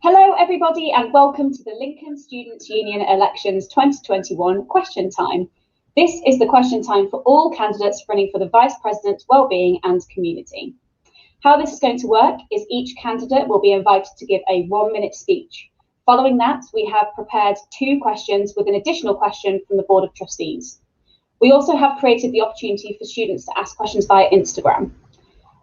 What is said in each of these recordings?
Hello everybody and welcome to the Lincoln Students' Union Elections 2021 question time. This is the question time for all candidates running for the Vice President, Wellbeing and Community. How this is going to work is each candidate will be invited to give a 1-minute speech. Following that, we have prepared 2 questions with an additional question from the Board of Trustees. We also have created the opportunity for students to ask questions via Instagram.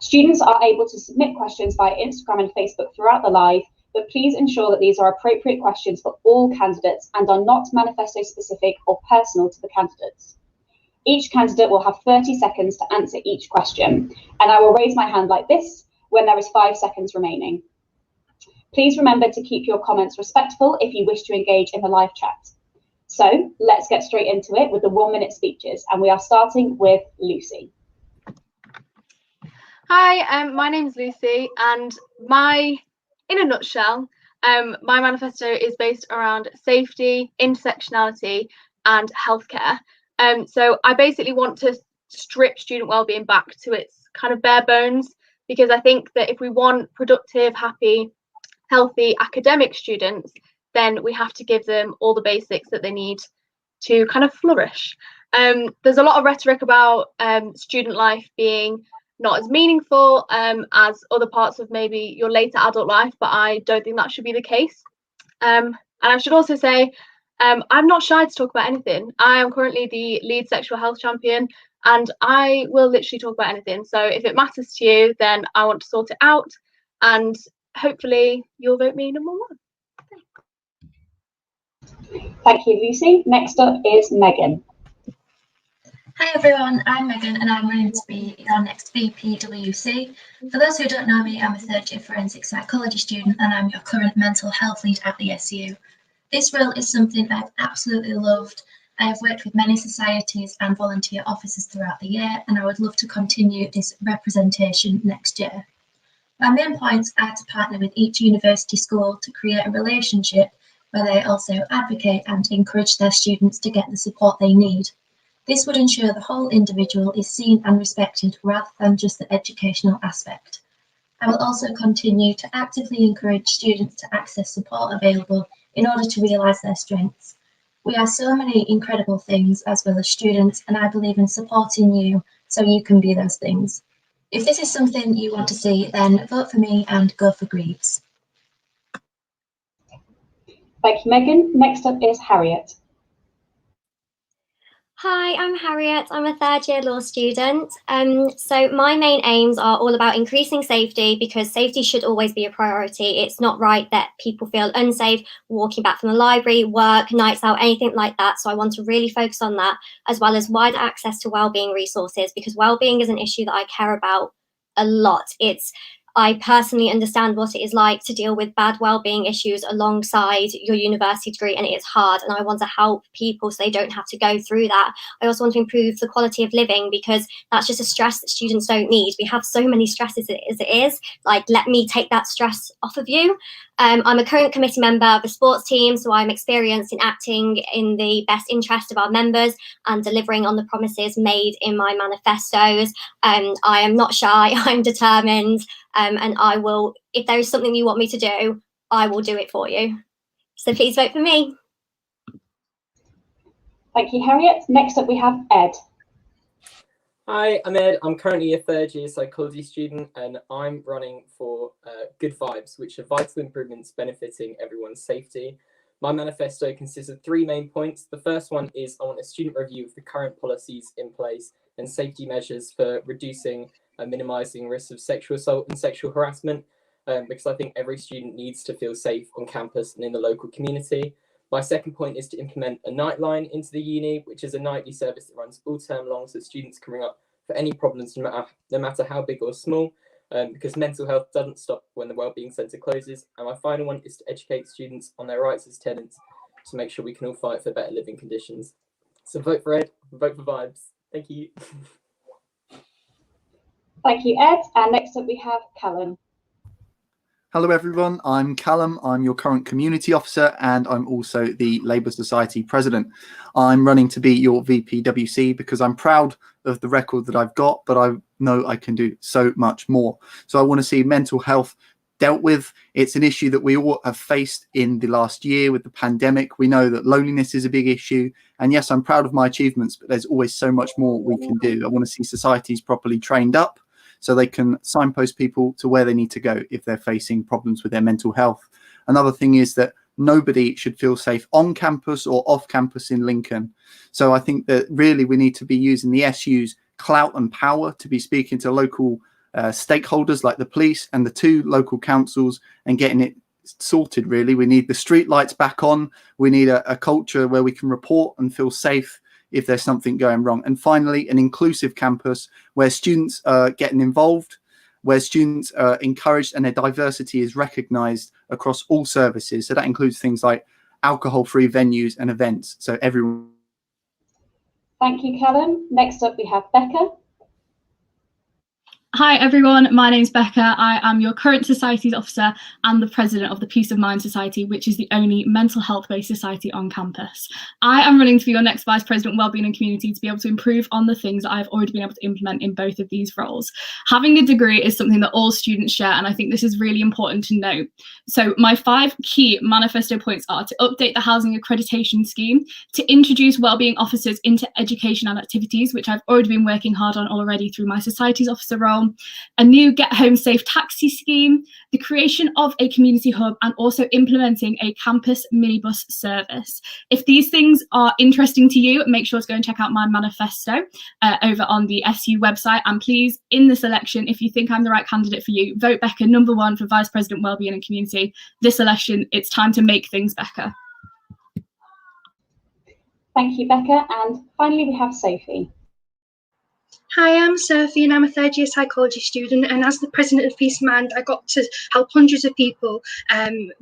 Students are able to submit questions via Instagram and Facebook throughout the live, but please ensure that these are appropriate questions for all candidates and are not manifesto specific or personal to the candidates. Each candidate will have 30 seconds to answer each question, and I will raise my hand like this when there is 5 seconds remaining. Please remember to keep your comments respectful if you wish to engage in the live chat. So let's get straight into it with the 1-minute speeches, and we are starting with Lucy. Hi, my name's Lucy, and in a nutshell, my manifesto is based around safety, intersectionality, and healthcare. So I basically want to strip student wellbeing back to its kind of bare bones, because I think that if we want productive, happy, healthy academic students, then we have to give them all the basics that they need to kind of flourish. There's a lot of rhetoric about student life being not as meaningful as other parts of maybe your later adult life, but I don't think that should be the case. And I should also say, I'm not shy to talk about anything. I am currently the lead sexual health champion, and I will literally talk about anything. So if it matters to you, then I want to sort it out, and hopefully you'll vote me number 1. Thank you, Lucy. Next up is Megan. Hi everyone, I'm Megan and I'm running to be our next VPWC. For those who don't know me, I'm a 3rd-year forensic psychology student and I'm your current mental health lead at the SU. This role is something I've absolutely loved. I have worked with many societies and volunteer officers throughout the year, and I would love to continue this representation next year. My main points are to partner with each university school to create a relationship where they also advocate and encourage their students to get the support they need. This would ensure the whole individual is seen and respected rather than just the educational aspect. I will also continue to actively encourage students to access support available in order to realise their strengths. We are so many incredible things as well as students, and I believe in supporting you so you can be those things. If this is something you want to see, then vote for me and go for Greaves. Thank you, Megan. Next up is Harriet. Hi, I'm Harriet. I'm a 3rd-year law student. So my main aims are all about increasing safety, because safety should always be a priority. It's not right that people feel unsafe walking back from the library, work, nights out, anything like that. So I want to really focus on that, as well as wider access to wellbeing resources, because wellbeing is an issue that I care about a lot. I personally understand what it is like to deal with bad wellbeing issues alongside your university degree, and it is hard, and I want to help people so they don't have to go through that. I also want to improve the quality of living, because that's just a stress that students don't need. We have so many stresses as it is. Like, let me take that stress off of you. I'm a current committee member of a sports team, so I'm experienced in acting in the best interest of our members and delivering on the promises made in my manifestos. I am not shy, I'm determined, and I will, if there is something you want me to do, I will do it for you. So please vote for me. Thank you, Harriet. Next up we have Ed. Hi, I'm Ed. I'm currently a 3rd-year psychology student, and I'm running for Good Vibes, which are vital improvements benefiting everyone's safety. My manifesto consists of 3 main points. The first one is I want a student review of the current policies in place and safety measures for reducing and minimising risks of sexual assault and sexual harassment, because I think every student needs to feel safe on campus and in the local community. My second point is to implement a nightline into the uni, which is a nightly service that runs all term long, so students can ring up for any problems, no matter how big or small, because mental health doesn't stop when the Wellbeing Centre closes. And my final one is to educate students on their rights as tenants to make sure we can all fight for better living conditions. So vote for Ed, vote for Vibes. Thank you. Thank you, Ed. And next up we have Callum. Hello everyone, I'm Callum. I'm your current community officer and I'm also the Labour Society president. I'm running to be your VPWC because I'm proud of the record that I've got, but I know I can do so much more. So I want to see mental health dealt with. It's an issue that we all have faced in the last year with the pandemic. We know that loneliness is a big issue. And yes, I'm proud of my achievements, but there's always so much more we can do. I want to see societies properly trained up so they can signpost people to where they need to go if they're facing problems with their mental health. Another thing is that nobody should feel safe on campus or off campus in Lincoln. So I think that really we need to be using the SU's clout and power to be speaking to local stakeholders like the police and the 2 local councils and getting it sorted. Really, we need the street lights back on. We need a culture where we can report and feel safe if there's something going wrong. And finally, an inclusive campus where students are getting involved, where students are encouraged and their diversity is recognised across all services. So that includes things like alcohol-free venues and events. So everyone. Thank you, Callum. Next up, we have Becka. Hi everyone, my name's Becca. I am your current Societies Officer and the President of the Peace of Mind Society, which is the only mental health-based society on campus. I am running to be your next Vice President, Wellbeing and Community, to be able to improve on the things that I've already been able to implement in both of these roles. Having a degree is something that all students share, and I think this is really important to note. So my 5 key manifesto points are to update the housing accreditation scheme, to introduce wellbeing officers into education and activities, which I've already been working hard on already through my Societies Officer role, a new Get Home Safe taxi scheme, the creation of a community hub, and also implementing a campus minibus service. If these things are interesting to you, make sure to go and check out my manifesto over on the SU website. And please, in this election, if you think I'm the right candidate for you, vote Becca number 1 for Vice President Wellbeing and Community. This election, it's time to make things better. Thank you, Becca. And finally, we have Sophie. Hi, I'm Sophie and I'm a 3rd-year psychology student, and as the President of Peace of Mind I got to help hundreds of people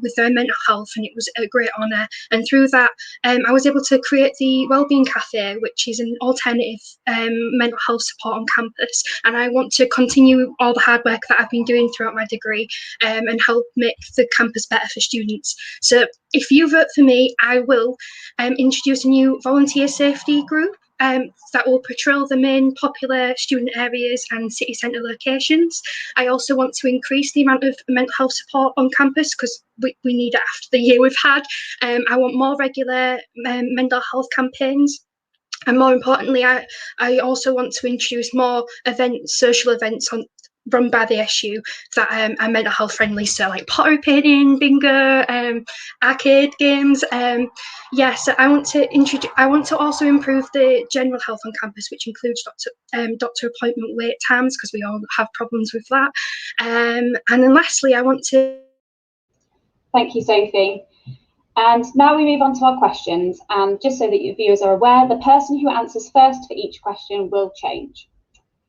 with their mental health, and it was a great honour. And through that I was able to create the Wellbeing Cafe, which is an alternative mental health support on campus, and I want to continue all the hard work that I've been doing throughout my degree and help make the campus better for students. So if you vote for me, I will introduce a new volunteer safety group that will patrol the main popular student areas and city centre locations. I also want to increase the amount of mental health support on campus because we need it after the year we've had. I want more regular mental health campaigns. And more importantly, I also want to introduce more events, social events run by the SU that are mental health friendly, so like pottery painting, bingo, arcade games. So I want to also improve the general health on campus, which includes doctor appointment wait times, because we all have problems with that. And then lastly, I want to. Thank you, Sophie. And now we move on to our questions. And just so that your viewers are aware, the person who answers first for each question will change.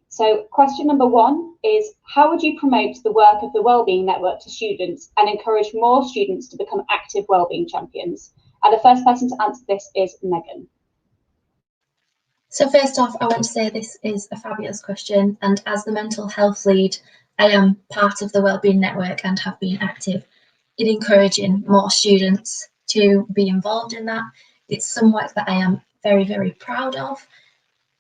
So question number 1 is, how would you promote the work of the Wellbeing Network to students and encourage more students to become active wellbeing champions? And the first person to answer this is Megan. So first off, I want to say this is a fabulous question, and as the mental health lead, I am part of the Wellbeing Network and have been active in encouraging more students to be involved in that. It's some work that I am very, very proud of.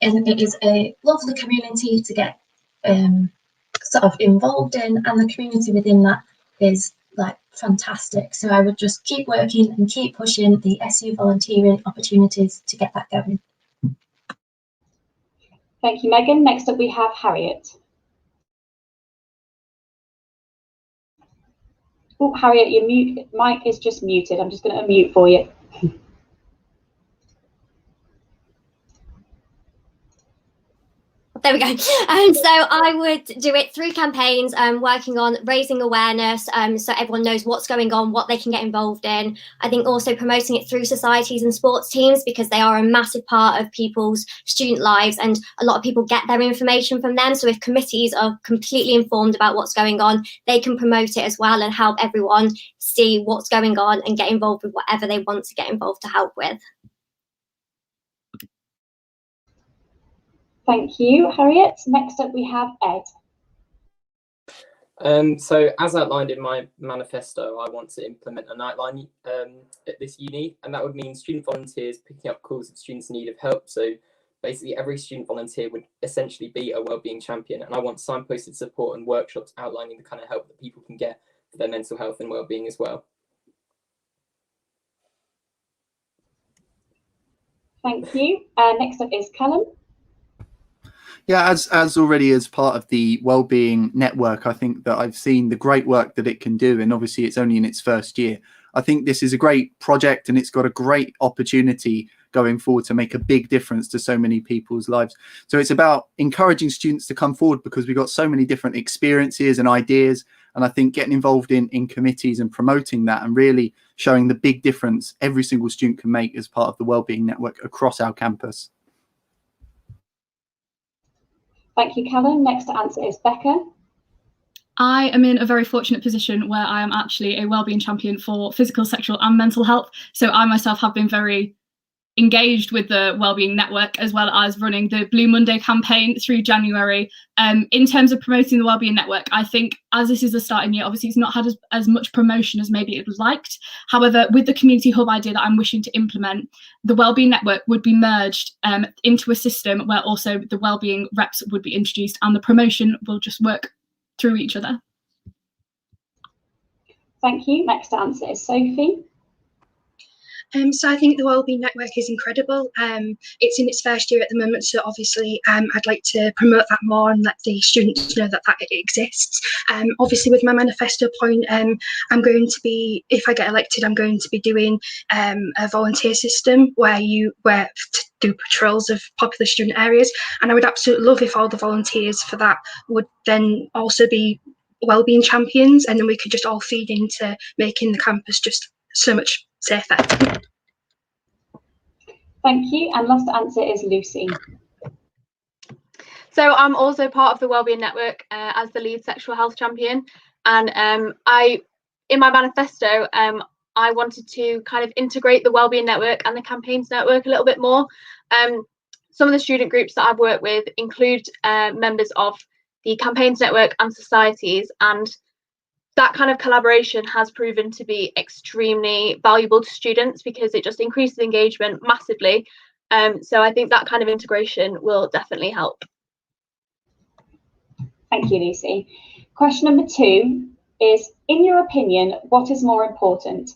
And it is a lovely community to get sort of involved in, and the community within that is like fantastic. So I would just keep working and keep pushing the SU volunteering opportunities to get that going. Thank you, Megan. Next up we have Harriet. Oh, Harriet, your mic is just muted. I'm just going to unmute for you. There we go. And so I would do it through campaigns, working on raising awareness, so everyone knows what's going on, what they can get involved in. I think also promoting it through societies and sports teams, because they are a massive part of people's student lives, and a lot of people get their information from them. So if committees are completely informed about what's going on, they can promote it as well and help everyone see what's going on and get involved with whatever they want to get involved to help with. Thank you, Harriet. Next up we have Ed. So as outlined in my manifesto, I want to implement a nightline at this uni, and that would mean student volunteers picking up calls of students in need of help. So basically every student volunteer would essentially be a wellbeing champion, and I want signposted support and workshops outlining the kind of help that people can get for their mental health and well-being as well. Thank you. Next up is Callum. Yeah, as already as part of the Wellbeing Network, I think that I've seen the great work that it can do, and obviously it's only in its first year. I think this is a great project, and it's got a great opportunity going forward to make a big difference to so many people's lives. So it's about encouraging students to come forward, because we've got so many different experiences and ideas, and I think getting involved in committees and promoting that and really showing the big difference every single student can make as part of the Wellbeing Network across our campus. Thank you, Callum. Next to answer is Becka. I am in a very fortunate position where I am actually a wellbeing champion for physical, sexual and mental health. So I myself have been very engaged with the Wellbeing Network, as well as running the Blue Monday campaign through January. In terms of promoting the Wellbeing Network, I think as this is the starting year, obviously it's not had as much promotion as maybe it was liked. However, with the community hub idea that I'm wishing to implement, the Wellbeing Network would be merged into a system where also the wellbeing reps would be introduced, and the promotion will just work through each other. Thank you. Next answer is Sophie. So I think the Wellbeing Network is incredible. It's in its first year at the moment, so obviously I'd like to promote that more and let the students know that it exists. Obviously with my manifesto point, I'm going to be, if I get elected, I'm going to be doing a volunteer system where to do patrols of popular student areas, and I would absolutely love if all the volunteers for that would then also be wellbeing champions, and then we could just all feed into making the campus just so much safer. Thank you. And last answer is Lucy. So I'm also part of the Wellbeing Network as the lead sexual health champion, and in my manifesto I wanted to kind of integrate the Wellbeing Network and the campaigns network a little bit more. Some of the student groups that I've worked with include members of the campaigns network and societies, and that kind of collaboration has proven to be extremely valuable to students because it just increases engagement massively. So I think that kind of integration will definitely help. Thank you, Lucy. Question number 2 is, in your opinion, what is more important?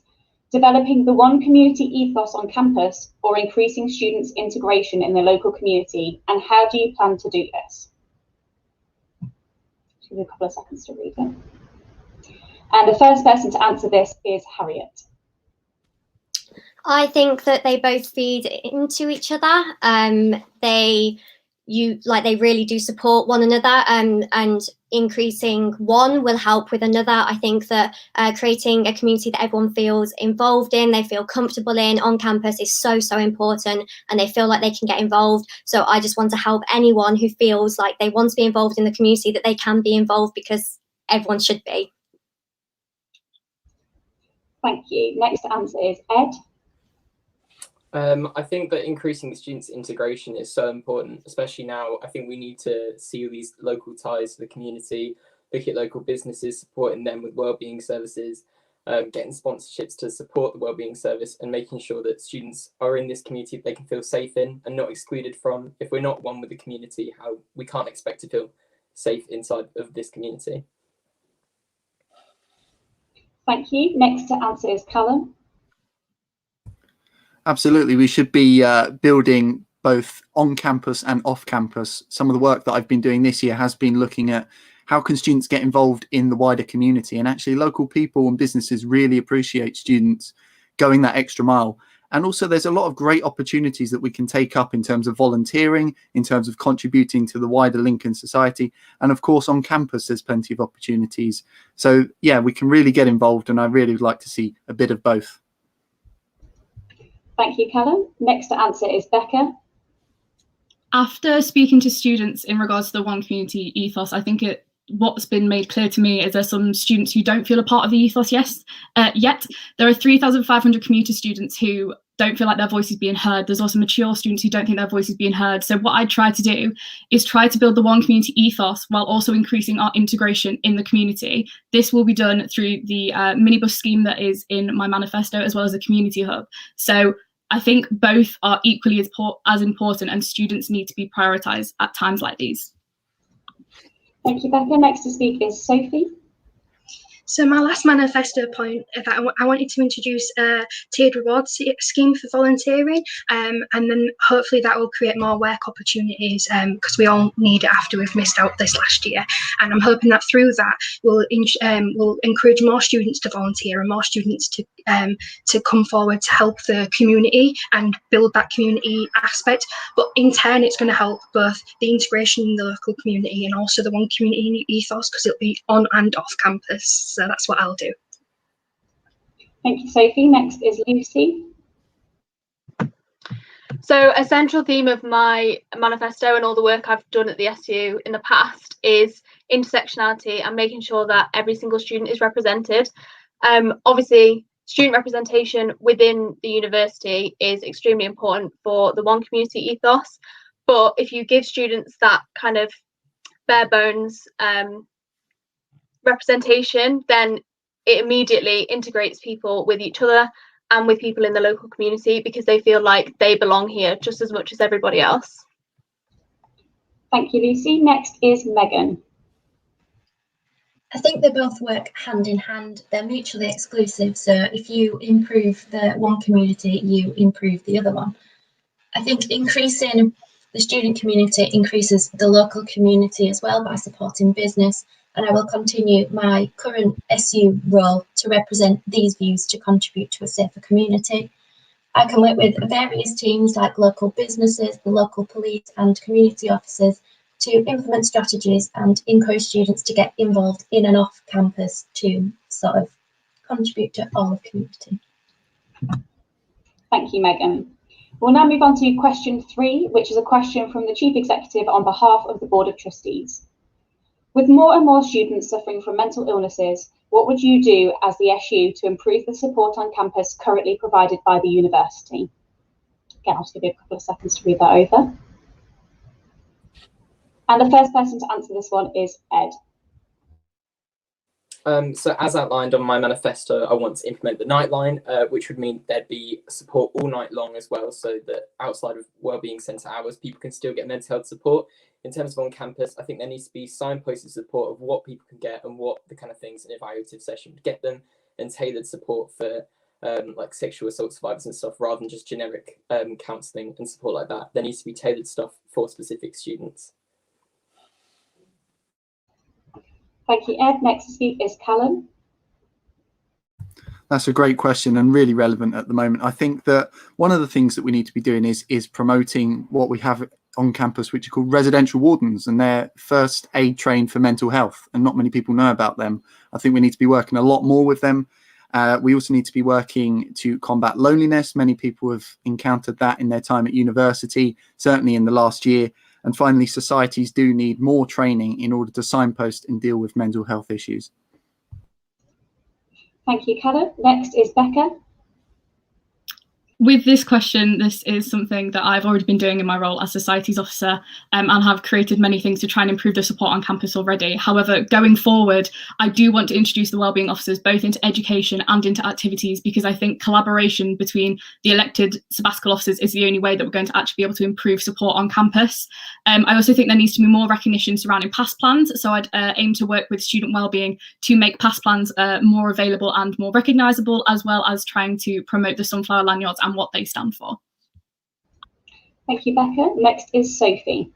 Developing the one community ethos on campus or increasing students' integration in the local community? And how do you plan to do this? Give you a couple of seconds to read it. And the first person to answer this is Harriet. I think that they both feed into each other. They really do support one another, and increasing one will help with another. I think that creating a community that everyone feels involved in, they feel comfortable in on campus is so important, and they feel like they can get involved. So I just want to help anyone who feels like they want to be involved in the community, that they can be involved, because everyone should be. Thank you. Next answer is Ed. I think that increasing students' integration is so important, especially now. I think we need to see these local ties to the community, look at local businesses, supporting them with wellbeing services, getting sponsorships to support the wellbeing service, and making sure that students are in this community that they can feel safe in and not excluded from. If we're not one with the community, how we can't expect to feel safe inside of this community. Thank you. Next to answer is Callum. Absolutely, we should be building both on campus and off campus. Some of the work that I've been doing this year has been looking at how can students get involved in the wider community, and actually local people and businesses really appreciate students going that extra mile. And also there's a lot of great opportunities that we can take up in terms of volunteering, in terms of contributing to the wider Lincoln society, and of course on campus there's plenty of opportunities. So yeah, we can really get involved, and I really would like to see a bit of both. Thank you, Callum. Next to answer is Becka. After speaking to students in regards to the one community ethos, I think what's been made clear to me is there's some students who don't feel a part of the ethos yet. There are 3,500 commuter students who don't feel like their voice is being heard. There's also mature students who don't think their voice is being heard. So what I try to do is try to build the one community ethos while also increasing our integration in the community. This will be done through the minibus scheme that is in my manifesto, as well as the community hub. So I think both are equally as important, and students need to be prioritised at times like these. Thank you, Becca. Next to speak is Sophie. So my last manifesto point that I wanted to introduce a tiered rewards scheme for volunteering, and then hopefully that will create more work opportunities because we all need it after we've missed out this last year. And I'm hoping that through that we'll encourage more students to volunteer and more students to come forward to help the community and build that community aspect. But in turn, it's going to help both the integration in the local community and also the one community ethos, because it'll be on and off campus. So that's what I'll do. Thank you, Sophie. Next is Lucy. So a central theme of my manifesto and all the work I've done at the SU in the past is intersectionality and making sure that every single student is represented. Obviously, student representation within the university is extremely important for the one community ethos, but if you give students that kind of bare bones representation, then it immediately integrates people with each other and with people in the local community because they feel like they belong here just as much as everybody else. Thank you, Lucy. Next is Megan. I think they both work hand in hand. They're mutually exclusive. So if you improve the one community, you improve the other one. I think increasing the student community increases the local community as well by supporting business. And I will continue my current SU role to represent these views to contribute to a safer community. I can work with various teams like local businesses, the local police and community officers to implement strategies and encourage students to get involved in and off campus to sort of contribute to all of the community. Thank you, Megan. We'll now move on to question 3, which is a question from the Chief Executive on behalf of the Board of Trustees. With more and more students suffering from mental illnesses, what would you do as the SU to improve the support on campus currently provided by the university? Again, I'll just give you a couple of seconds to read that over. And the first person to answer this one is Ed. So as outlined on my manifesto, I want to implement the nightline, which would mean there'd be support all night long as well, so that outside of wellbeing centre hours, people can still get mental health support. In terms of on campus, I think there needs to be signposted support of what people can get and what the kind of things an evaluative session would get them, and tailored support for like sexual assault survivors and stuff, rather than just generic counselling and support like that. There needs to be tailored stuff for specific students. Thank you, Ed. Next to speak is Callum. That's a great question and really relevant at the moment. I think that one of the things that we need to be doing is promoting what we have on campus, which are called residential wardens, and they're first aid trained for mental health, and not many people know about them. I think we need to be working a lot more with them. We also need to be working to combat loneliness. Many people have encountered that in their time at university, certainly in the last year. And finally, societies do need more training in order to signpost and deal with mental health issues. Thank you, Callum. Next is Becka. With this question, this is something that I've already been doing in my role as Societies Officer, and have created many things to try and improve the support on campus already. However, going forward, I do want to introduce the wellbeing officers both into education and into activities, because I think collaboration between the elected sabbatical officers is the only way that we're going to actually be able to improve support on campus. I also think there needs to be more recognition surrounding past plans. So I'd aim to work with student wellbeing to make past plans more available and more recognisable, as well as trying to promote the sunflower lanyards and what they stand for. Thank you, Becca. Next is Sophie.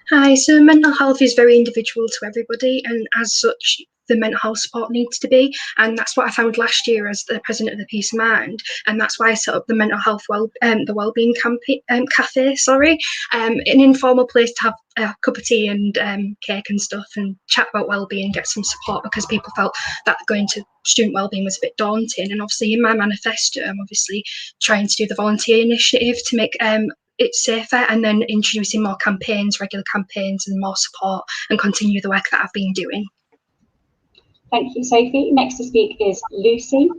Hi, so mental health is very individual to everybody, and as such, the mental health support needs to be, and that's what I found last year as the president of the Peace of Mind, and that's why I set up the mental health the wellbeing cafe, an informal place to have a cup of tea and cake and stuff, and chat about wellbeing, get some support, because people felt that going to student wellbeing was a bit daunting. And obviously in my manifesto, I'm obviously trying to do the volunteer initiative to make it's safer, and then introducing more campaigns, regular campaigns, and more support, and continue the work that I've been doing. Thank you, Sophie. Next to speak is Lucy.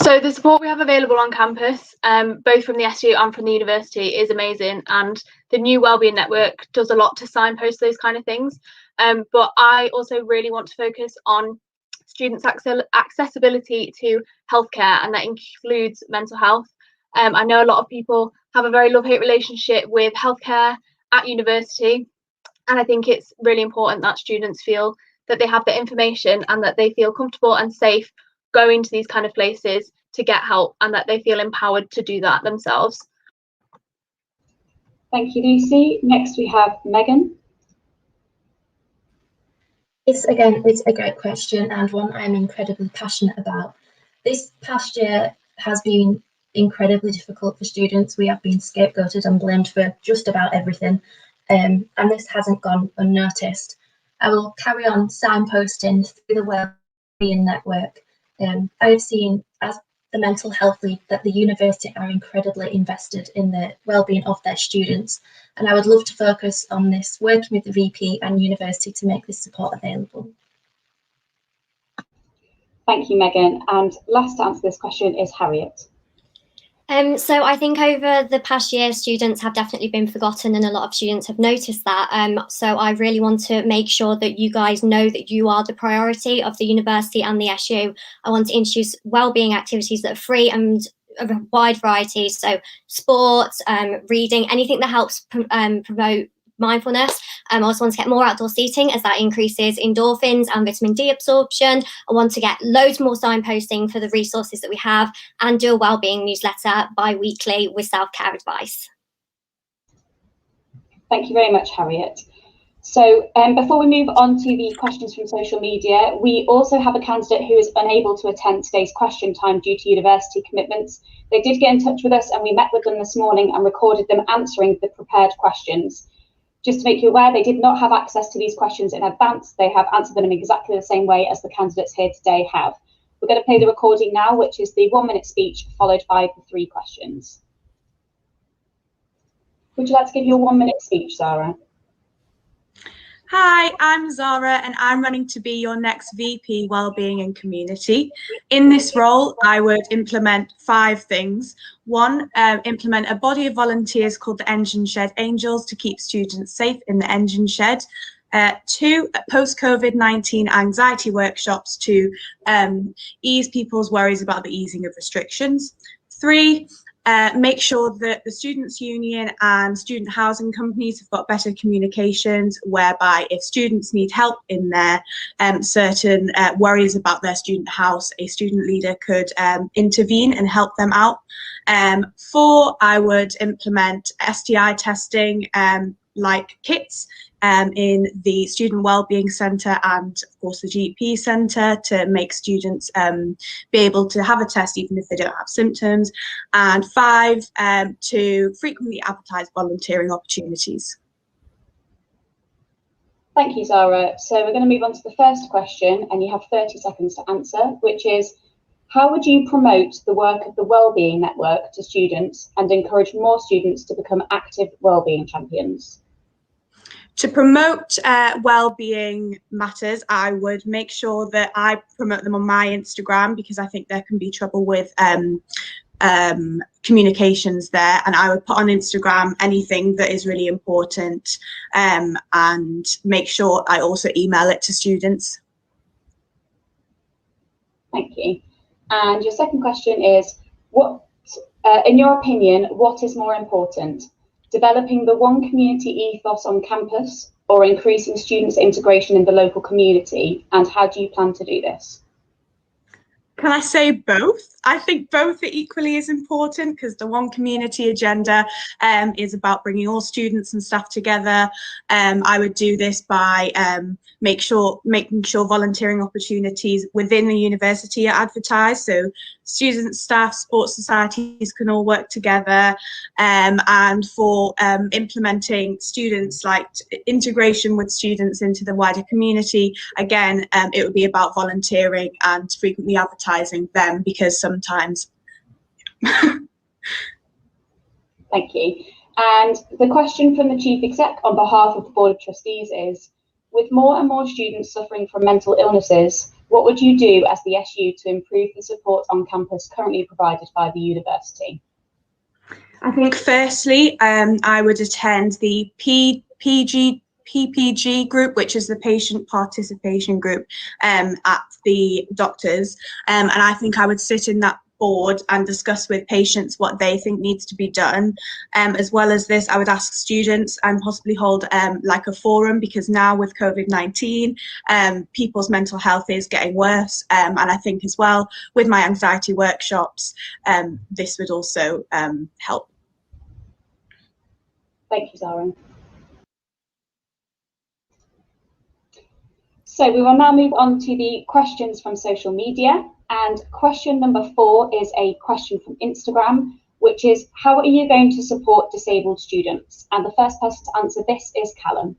So the support we have available on campus, both from the SU and from the university, is amazing, and the new Wellbeing Network does a lot to signpost those kind of things. But I also really want to focus on students' accessibility to healthcare, and that includes mental health. I know a lot of people have a very love-hate relationship with healthcare at university, And I think it's really important that students feel that they have the information and that they feel comfortable and safe going to these kind of places to get help, and that they feel empowered to do that themselves. Thank you, Lucy. Next we have Megan. It's a great question, and one I'm incredibly passionate about. This past year has been incredibly difficult for students. We have been scapegoated and blamed for just about everything, and this hasn't gone unnoticed. I will carry on signposting through the Wellbeing Network. I have seen, as the mental health lead, that the university are incredibly invested in the wellbeing of their students, and I would love to focus on this, working with the VP and university to make this support available. Thank you, Megan. And last to answer this question is Harriet. So I think over the past year, students have definitely been forgotten, and a lot of students have noticed that. So I really want to make sure that you guys know that you are the priority of the university and the SU. I want to introduce wellbeing activities that are free and of a wide variety. So sports, reading, anything that helps promote mindfulness. I also want to get more outdoor seating, as that increases endorphins and vitamin D absorption. I want to get loads more signposting for the resources that we have, and do a wellbeing newsletter bi-weekly with self-care advice. Thank you very much, Harriet. So before we move on to the questions from social media, we also have a candidate who is unable to attend today's question time due to university commitments. They did get in touch with us, and we met with them this morning and recorded them answering the prepared questions. Just to make you aware, they did not have access to these questions in advance. They have answered them in exactly the same way as the candidates here today have. We're going to play the recording now, which is the 1-minute speech followed by the 3 questions. Would you like to give your 1-minute speech, Zara? Hi, I'm Zara, and I'm running to be your next VP Wellbeing and Community. In this role, I would implement 5 things. 1, implement a body of volunteers called the Engine Shed Angels to keep students safe in the engine shed. 2, post-COVID-19 anxiety workshops to ease people's worries about the easing of restrictions. 3, make sure that the Students' Union and student housing companies have got better communications, whereby if students need help in their certain worries about their student house, a student leader could intervene and help them out. 4, I would implement STI testing like kits in the Student Wellbeing Centre and of course the GP Centre to make students be able to have a test even if they don't have symptoms. And 5, to frequently advertise volunteering opportunities. Thank you, Zara. So we're going to move on to the first question, and you have 30 seconds to answer, which is, how would you promote the work of the Wellbeing Network to students and encourage more students to become active wellbeing champions? To promote wellbeing matters, I would make sure that I promote them on my Instagram, because I think there can be trouble with communications there, and I would put on Instagram anything that is really important, and make sure I also email it to students. Thank you. And your second question is, what, in your opinion, what is more important? Developing the one community ethos on campus, or increasing students' integration in the local community? And how do you plan to do this? Can I say both? I think both are equally as important, because the one community agenda is about bringing all students and staff together. I would do this by making sure volunteering opportunities within the university are advertised, so students, staff, sports societies can all work together, and for implementing students, like integration with students into the wider community. Again, it would be about volunteering and frequently advertising them, because sometimes. Thank you. And the question from the Chief Exec on behalf of the Board of Trustees is, with more and more students suffering from mental illnesses, what would you do as the SU to improve the support on campus currently provided by the university? I think firstly, I would attend the PPG group, which is the patient participation group at the doctors, and I think I would sit in that board and discuss with patients what they think needs to be done. As well as this, I would ask students and possibly hold like a forum, because now with COVID-19, people's mental health is getting worse. And I think as well with my anxiety workshops, this would also help. Thank you, Zara. So we will now move on to the questions from social media. And question number 4 is a question from Instagram, which is, how are you going to support disabled students? And the first person to answer this is Callum.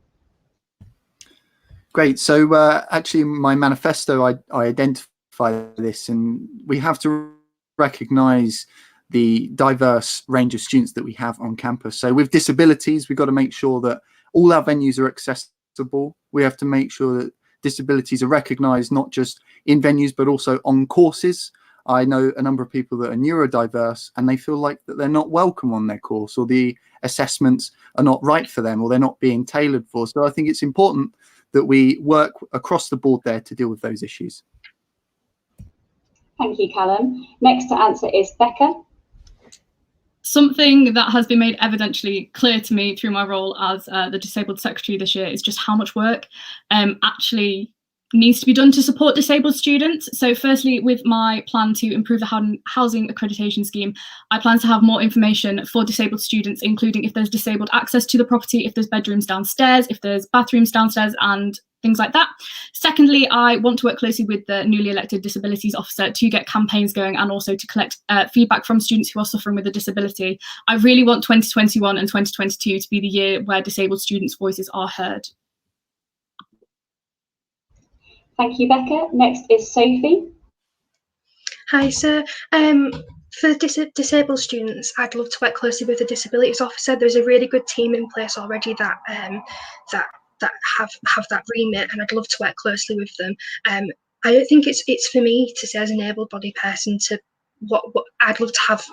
Great. So actually, in my manifesto, I identify this, and we have to recognise the diverse range of students that we have on campus. So with disabilities, we've got to make sure that all our venues are accessible. We have to make sure that disabilities are recognised not just in venues but also on courses. I know a number of people that are neurodiverse and they feel like that they're not welcome on their course, or the assessments are not right for them, or they're not being tailored for. So I think it's important that we work across the board there to deal with those issues. Thank you, Callum. Next to answer is Becka. Something that has been made evidently clear to me through my role as the Disabled Secretary this year is just how much work actually needs to be done to support disabled students. So firstly, with my plan to improve the housing accreditation scheme, I plan to have more information for disabled students, including if there's disabled access to the property, if there's bedrooms downstairs, if there's bathrooms downstairs, and things like that. Secondly, I want to work closely with the newly elected disabilities officer to get campaigns going and also to collect feedback from students who are suffering with a disability. I really want 2021 and 2022 to be the year where disabled students' voices are heard. Thank you, Becka. Next is Sophie. Hi, so for disabled students, I'd love to work closely with the disabilities officer. There's a really good team in place already that that have that remit, and I'd love to work closely with them. I don't think it's for me to say as an able-bodied person to what I'd love to have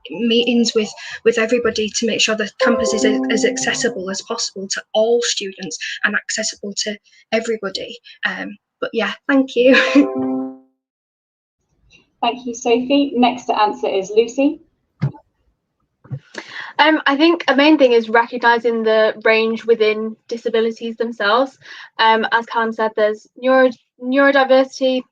meetings with everybody to make sure the campus is as accessible as possible to all students and accessible to everybody. But yeah, thank you. Thank you, Sophie. Next to answer is Lucy. I think a main thing is recognising the range within disabilities themselves. As Callum said, there's neurodiversity,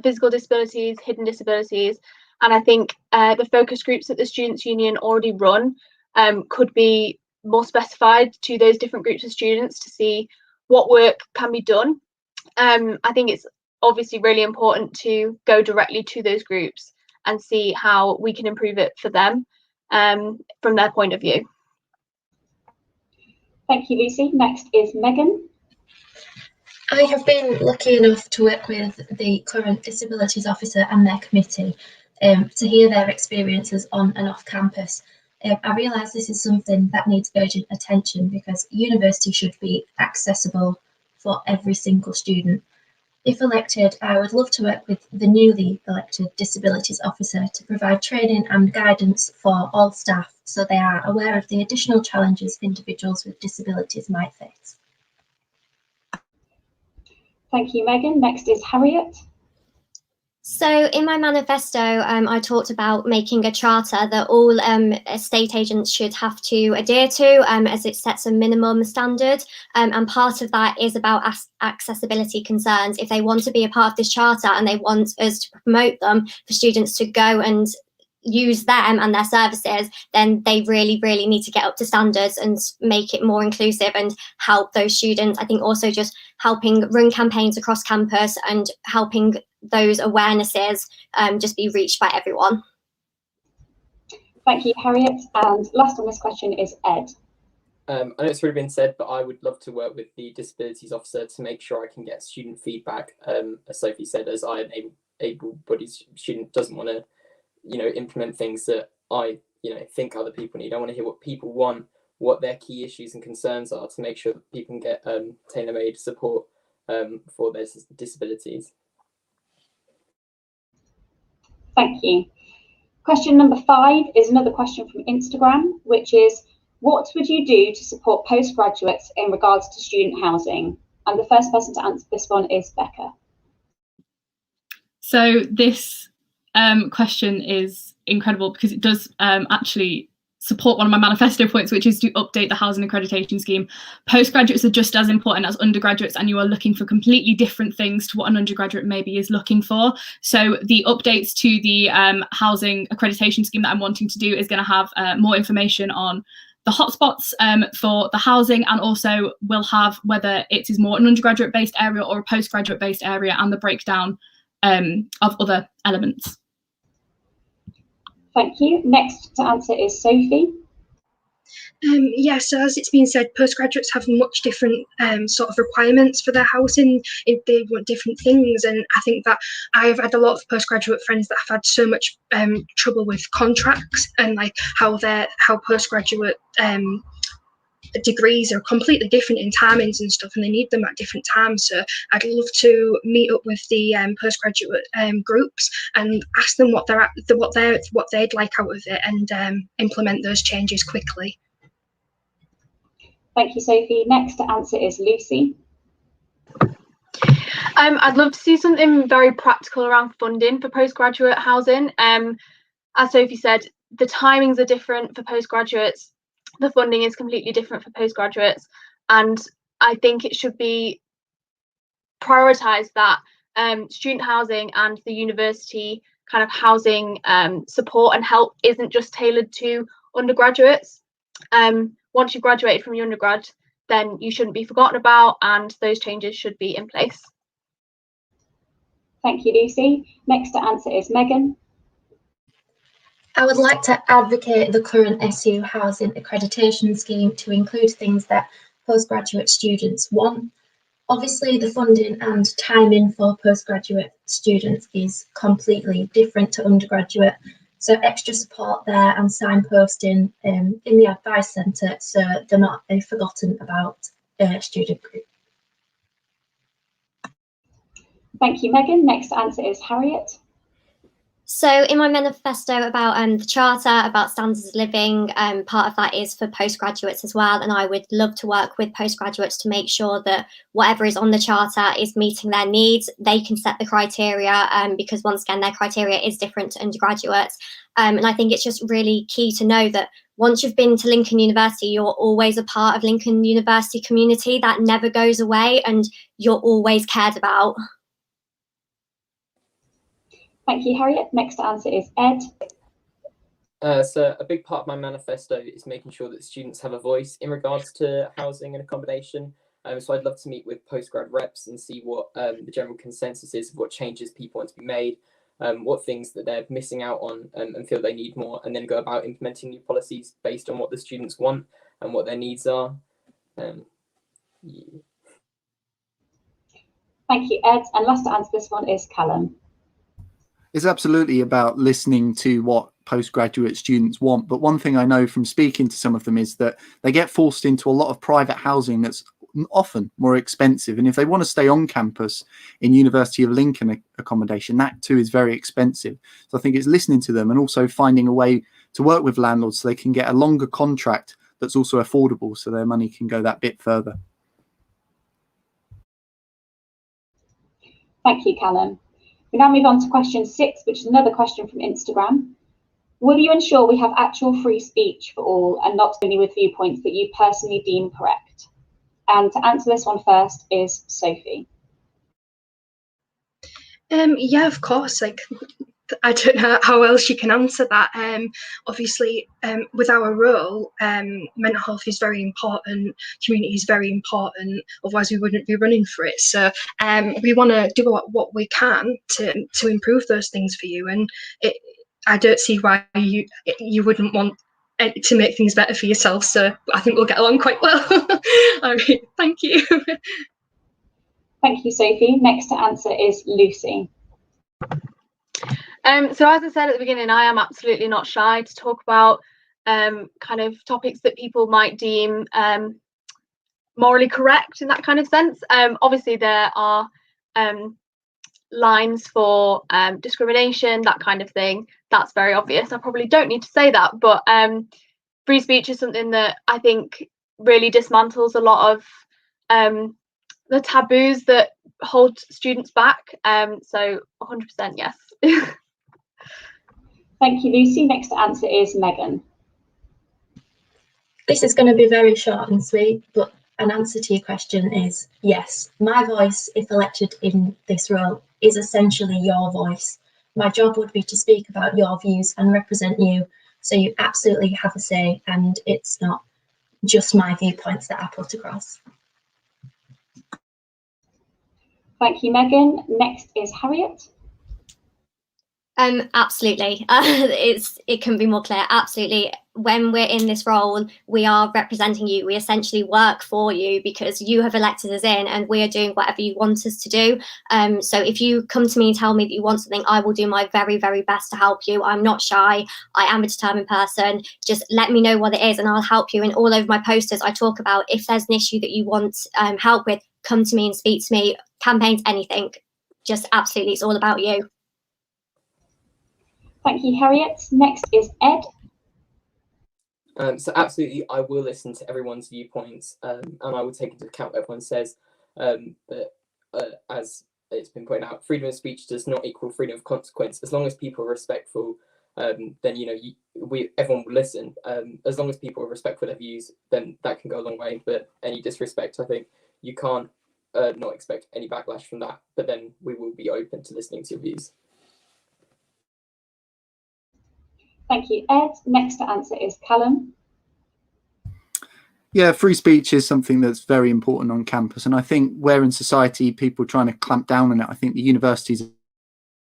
physical disabilities, hidden disabilities, and I think the focus groups that the Students' Union already run could be more specified to those different groups of students to see what work can be done. I think it's obviously really important to go directly to those groups and see how we can improve it for them from their point of view. Thank you, Lucy. Next is Megan. I have been lucky enough to work with the current disabilities officer and their committee to hear their experiences on and off campus. I realise this is something that needs urgent attention because university should be accessible for every single student. If elected, I would love to work with the newly elected disabilities officer to provide training and guidance for all staff so they are aware of the additional challenges individuals with disabilities might face. Thank you, Megan. Next is Harriet. So in my manifesto, I talked about making a charter that all estate agents should have to adhere to as it sets a minimum standard. And part of that is about accessibility concerns. If they want to be a part of this charter and they want us to promote them for students to go and use them and their services, then they really need to get up to standards and make it more inclusive and help those students. I think also just helping run campaigns across campus and helping those awarenesses just be reached by everyone. Thank you, Harriet. And last on this question is Ed. I know it's already been said, but I would love to work with the disabilities officer to make sure I can get student feedback. As Sophie said, as I an able-bodied student doesn't want to implement things that I think other people need. I want to hear what people want, what their key issues and concerns are, to make sure that people can get tailor-made support for their disabilities. Thank you. Question number 5 is another question from Instagram, which is, what would you do to support postgraduates in regards to student housing? And the first person to answer this one is Becka. So this question is incredible because it does actually support one of my manifesto points, which is to update the housing accreditation scheme. Postgraduates are just as important as undergraduates, and you are looking for completely different things to what an undergraduate maybe is looking for. So the updates to the housing accreditation scheme that I'm wanting to do is going to have more information on the hotspots for the housing, and also will have whether it is more an undergraduate based area or a postgraduate based area, and the breakdown of other elements. Thank you. Next to answer is Sophie. Yeah, so as it's been said, postgraduates have much different sort of requirements for their housing. They want different things, and I think that I've had a lot of postgraduate friends that have had so much trouble with contracts and like how postgraduate degrees are completely different in timings and stuff, and they need them at different times. So I'd love to meet up with the postgraduate groups and ask them what they'd like out of it, and implement those changes quickly. Thank you, Sophie. Next to answer is Lucy. I'd love to see something very practical around funding for postgraduate housing. As Sophie said, the timings are different for postgraduates. The funding is completely different for postgraduates, and I think it should be prioritised that student housing and the university kind of housing support and help isn't just tailored to undergraduates. Once you've graduated from your undergrad, then you shouldn't be forgotten about, and those changes should be in place. Thank you, Lucy. Next to answer is Megan. I would like to advocate the current SU housing accreditation scheme to include things that postgraduate students want. Obviously, the funding and timing for postgraduate students is completely different to undergraduate, so extra support there and signposting in the advice centre so they're not a forgotten about student group. Thank you, Megan. Next answer is Harriet. So in my manifesto about the charter, about standards of living, part of that is for postgraduates as well. And I would love to work with postgraduates to make sure that whatever is on the charter is meeting their needs. They can set the criteria because once again, their criteria is different to undergraduates. And I think it's just really key to know that once you've been to Lincoln University, you're always a part of Lincoln University community. That never goes away and you're always cared about. Thank you, Harriet. Next to answer is Ed. So a big part of my manifesto is making sure that students have a voice in regards to housing and accommodation. So I'd love to meet with postgrad reps and see what the general consensus is of what changes people want to be made, what things that they're missing out on and feel they need more, and then go about implementing new policies based on what the students want and what their needs are. Yeah. Thank you, Ed. And last to answer this one is Callum. It's absolutely about listening to what postgraduate students want. But one thing I know from speaking to some of them is that they get forced into a lot of private housing that's often more expensive. And if they want to stay on campus in University of Lincoln accommodation, that too is very expensive. So I think it's listening to them and also finding a way to work with landlords so they can get a longer contract that's also affordable so their money can go that bit further. Thank you, Callum. We now move on to question 6, which is another question from Instagram. Will you ensure we have actual free speech for all and not only with viewpoints that you personally deem correct? And to answer this one first is Sophie. Yeah, of course. Like, I don't know how else you can answer that. Obviously, with our role, mental health is very important, community is very important, otherwise we wouldn't be running for it. So we want to do what we can to improve those things for you. And I don't see why you wouldn't want to make things better for yourself. So I think we'll get along quite well. All right, thank you. Thank you, Sophie. Next to answer is Lucy. So as I said at the beginning, I am absolutely not shy to talk about kind of topics that people might deem morally correct in that kind of sense. Obviously, there are lines for discrimination, that kind of thing. That's very obvious. I probably don't need to say that, but free speech is something that I think really dismantles a lot of the taboos that hold students back. So 100% yes. Thank you, Lucy. Next to answer is Megan. This is going to be very short and sweet, but an answer to your question is yes. My voice, if elected in this role, is essentially your voice. My job would be to speak about your views and represent you, so you absolutely have a say, and it's not just my viewpoints that I put across. Thank you, Megan. Next is Harriet. Absolutely. It couldn't be more clear. Absolutely. When we're in this role, we are representing you. We essentially work for you because you have elected us in, and we are doing whatever you want us to do. So if you come to me and tell me that you want something, I will do my very, very best to help you. I'm not shy. I am a determined person. Just let me know what it is and I'll help you. And all over my posters, I talk about if there's an issue that you want help with, come to me and speak to me. Campaigns, anything. Just absolutely, it's all about you. Thank you, Harriet. Next is Ed. So absolutely, I will listen to everyone's viewpoints, and I will take into account what everyone says. But as it's been pointed out, freedom of speech does not equal freedom of consequence. As long as people are respectful, then everyone will listen. As long as people are respectful of their views, then that can go a long way. But any disrespect, I think you can't not expect any backlash from that. But then we will be open to listening to your views. Thank you, Ed. Next to answer is Callum. Yeah, free speech is something that's very important on campus. And I think where in society people are trying to clamp down on it, I think the universities are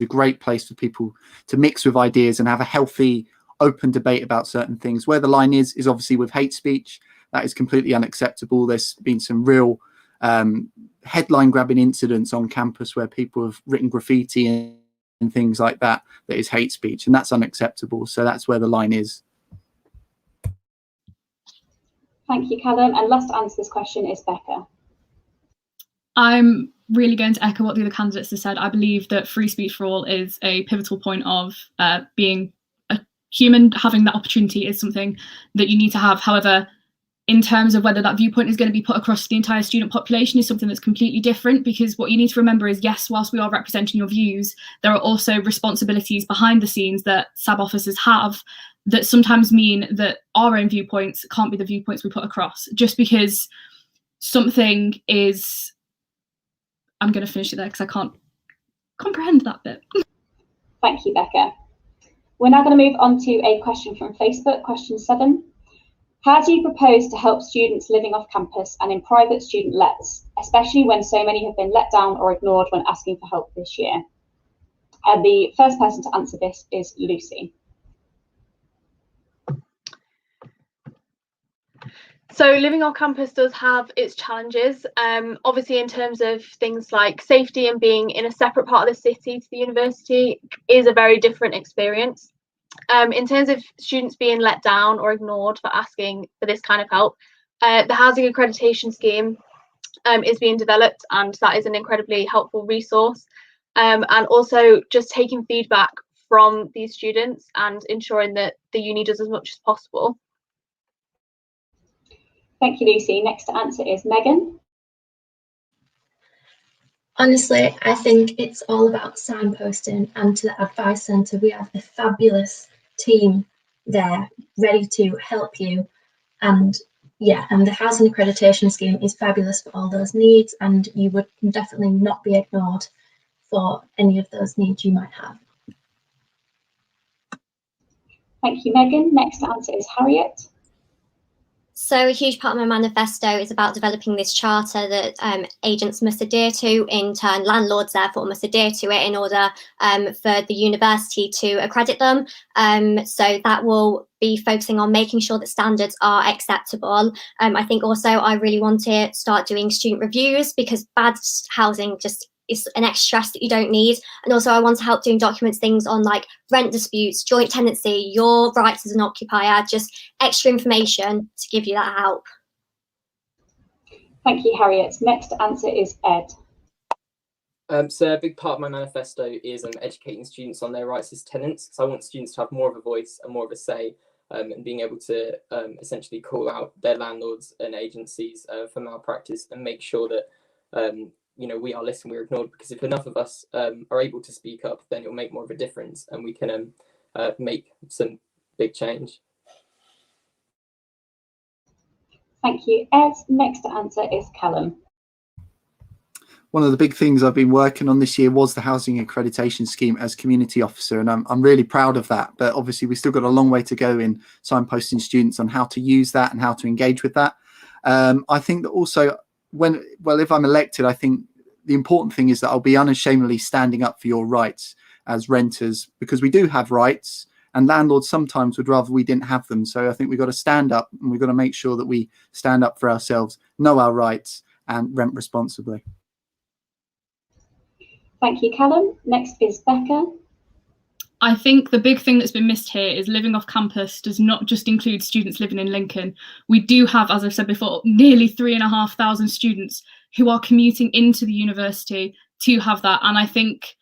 a great place for people to mix with ideas and have a healthy, open debate about certain things. Where the line is obviously with hate speech. That is completely unacceptable. There's been some real headline grabbing incidents on campus where people have written graffiti and things like that is hate speech, and that's unacceptable. So that's where the line is. Thank you, Callum. And last to answer this question is Becca. I'm really going to echo what the other candidates have said. I believe that free speech for all is a pivotal point of being a human. Having that opportunity is something that you need to have. However, in terms of whether that viewpoint is going to be put across the entire student population is something that's completely different, because what you need to remember is, yes, whilst we are representing your views, there are also responsibilities behind the scenes that SAB officers have that sometimes mean that our own viewpoints can't be the viewpoints we put across. Just because something is... I'm going to finish it there because I can't comprehend that bit. Thank you, Becca. We're now going to move on to a question from Facebook, question 7. How do you propose to help students living off campus and in private student lets, especially when so many have been let down or ignored when asking for help this year? And the first person to answer this is Lucy. So living on campus does have its challenges, obviously in terms of things like safety, and being in a separate part of the city to the university is a very different experience. In terms of students being let down or ignored for asking for this kind of help, the housing accreditation scheme is being developed, and that is an incredibly helpful resource. And also just taking feedback from these students and ensuring that the uni does as much as possible. Thank you, Lucy. Next to answer is Megan. Honestly, I think it's all about signposting, and to the Advice Centre, we have a fabulous team there ready to help you. And yeah, and the housing accreditation scheme is fabulous for all those needs, and you would definitely not be ignored for any of those needs you might have. Thank you, Megan. Next to answer is Harriet. So a huge part of my manifesto is about developing this charter that agents must adhere to. In turn, landlords therefore must adhere to it in order for the university to accredit them. So that will be focusing on making sure that standards are acceptable. I think also I really want to start doing student reviews, because bad housing just is an extra stress that you don't need. And also I want to help doing documents, things on like rent disputes, joint tenancy, your rights as an occupier, just extra information to give you that help. Thank you, Harriet. Next answer is Ed. So a big part of my manifesto is educating students on their rights as tenants. So I want students to have more of a voice and more of a say, and being able to essentially call out their landlords and agencies for malpractice, and make sure that we are listened, we're ignored, because if enough of us are able to speak up, then it'll make more of a difference, and we can make some big change. Thank you, Ed. Next to answer is Callum. One of the big things I've been working on this year was the housing accreditation scheme as community officer, and I'm really proud of that. But obviously we've still got a long way to go in signposting students on how to use that and how to engage with that. I think that also if I'm elected, I think the important thing is that I'll be unashamedly standing up for your rights as renters, because we do have rights, and landlords sometimes would rather we didn't have them. So I think we've got to stand up, and we've got to make sure that we stand up for ourselves, know our rights, and rent responsibly. Thank you, Callum. Next is Becka. I think the big thing that's been missed here is living off campus does not just include students living in Lincoln. We do have, as I've said before, nearly 3,500 students who are commuting into the university to have that. And I think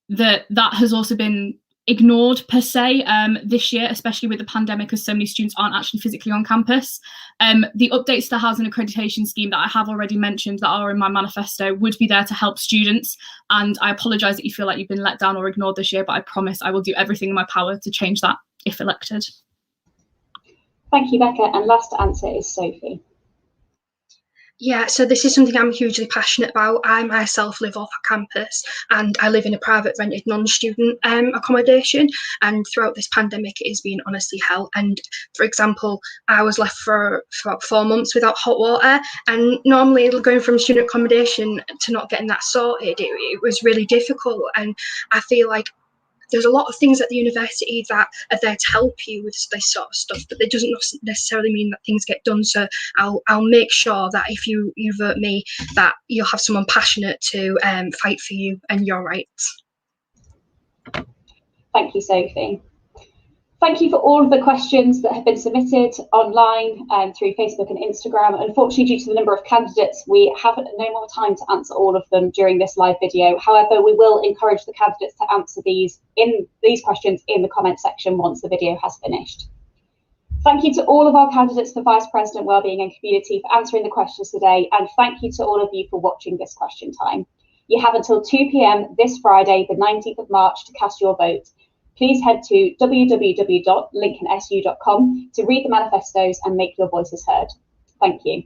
that has also been ignored per se this year, especially with the pandemic, as so many students aren't actually physically on campus. The updates to the housing accreditation scheme that I have already mentioned that are in my manifesto would be there to help students, and I apologise that you feel like you've been let down or ignored this year, but I promise I will do everything in my power to change that if elected. Thank you, Becka, and last to answer is Sophie. Yeah, so this is something I'm hugely passionate about. I myself live off a campus, and I live in a private rented non-student accommodation, and throughout this pandemic it has been honestly hell. And for example, I was left for about 4 months without hot water, and normally going from student accommodation to not getting that sorted, it was really difficult. And I feel like there's a lot of things at the university that are there to help you with this sort of stuff, but it doesn't necessarily mean that things get done. So I'll make sure that if you vote me, that you'll have someone passionate to fight for you and your rights. Thank you, Sophie. Thank you for all of the questions that have been submitted online through Facebook and Instagram. Unfortunately, due to the number of candidates, we have no more time to answer all of them during this live video. However, we will encourage the candidates to answer these questions in the comment section once the video has finished. Thank you to all of our candidates for Vice President Wellbeing and Community for answering the questions today, and thank you to all of you for watching this question time. You have until 2 p.m. this Friday, the 19th of March, to cast your vote. Please head to www.lincolnsu.com to read the manifestos and make your voices heard. Thank you.